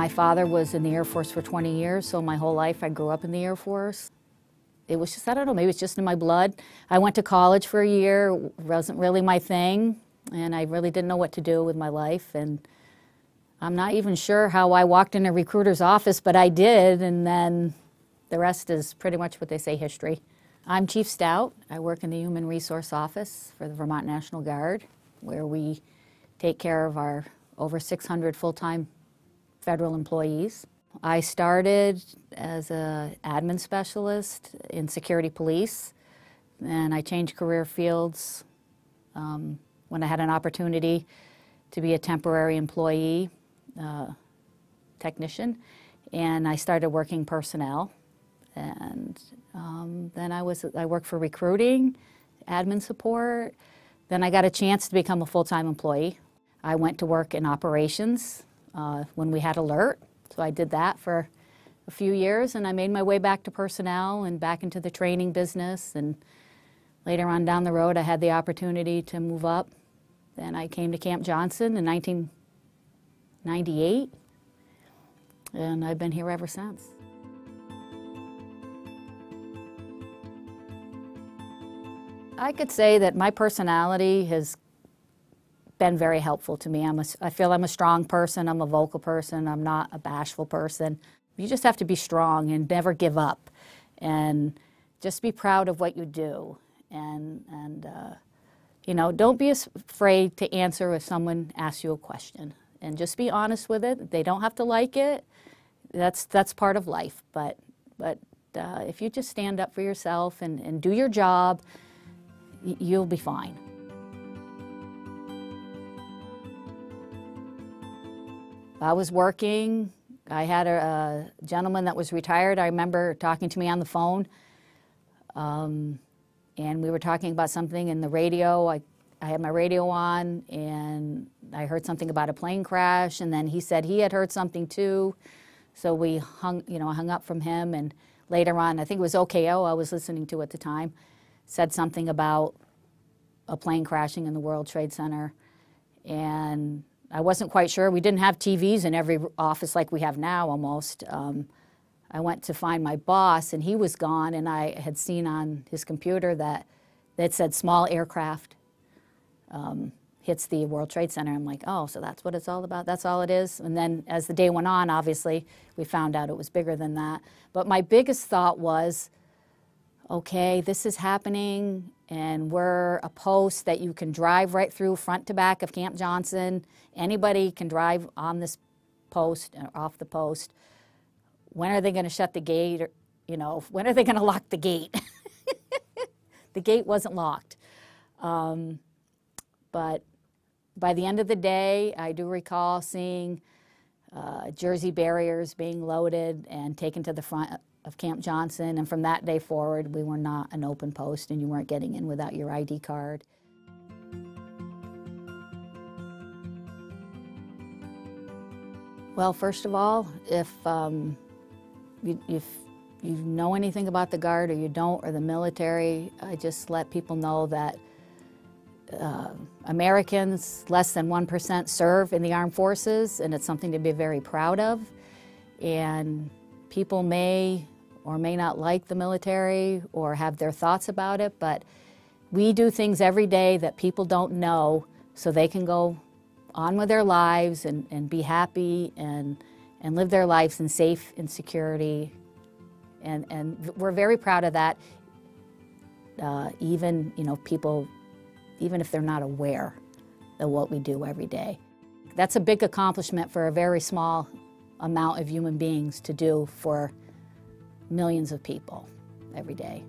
My father was in the Air Force for 20 years, so my whole life I grew up in the Air Force. It was just, I don't know, maybe it's just in my blood. I went to college for a year, wasn't really my thing, and I really didn't know what to do with my life. And I'm not even sure how I walked in a recruiter's office, but I did, and then the rest is pretty much what they say, history. I'm Chief Stout. I work in the Human Resource Office for the Vermont National Guard, where we take care of our over 600 full-time federal employees. I started as an admin specialist in security police, and I changed career fields when I had an opportunity to be a temporary employee technician, and I started working personnel. And then I worked for recruiting, admin support. Then I got a chance to become a full-time employee. I went to work in operations when we had alert. So I did that for a few years, and I made my way back to personnel and back into the training business. And later on down the road, I had the opportunity to move up. Then I came to Camp Johnson in 1998, and I've been here ever since. I could say that my personality has been very helpful to me. I feel I'm a strong person, I'm a vocal person, I'm not a bashful person. You just have to be strong and never give up, and just be proud of what you do. And you know, don't be afraid to answer if someone asks you a question, and just be honest with it. They don't have to like it. That's part of life, but if you just stand up for yourself and do your job, you'll be fine. I was working. I had a gentleman that was retired. I remember talking to me on the phone, and we were talking about something in the radio. I had my radio on, and I heard something about a plane crash, and then he said he had heard something too. So we hung up from him, and later on, I think it was OKO I was listening to at the time, said something about a plane crashing in the World Trade Center, and I wasn't quite sure. We didn't have TVs in every office like we have now almost. I went to find my boss, and he was gone, and I had seen on his computer that it said small aircraft hits the World Trade Center. I'm like, oh, so that's what it's all about? That's all it is? And then as the day went on, obviously, we found out it was bigger than that. But my biggest thought was, okay, this is happening, and we're a post that you can drive right through front to back of Camp Johnson. Anybody can drive on this post or off the post. When are they going to shut the gate? Or, you know, when are they going to lock the gate? The gate wasn't locked. But by the end of the day, I do recall seeing Jersey barriers being loaded and taken to the front of Camp Johnson, and from that day forward, we were not an open post, and you weren't getting in without your ID card. Well, first of all, if you know anything about the Guard or you don't, or the military, I just let people know that Americans, less than 1%, serve in the armed forces, and it's something to be very proud of. And people may or may not like the military or have their thoughts about it, but we do things every day that people don't know, so they can go on with their lives and be happy and live their lives in safe and security. And we're very proud of that, even, you know, people, even if they're not aware of what we do every day. That's a big accomplishment for a very small amount of human beings to do for millions of people every day.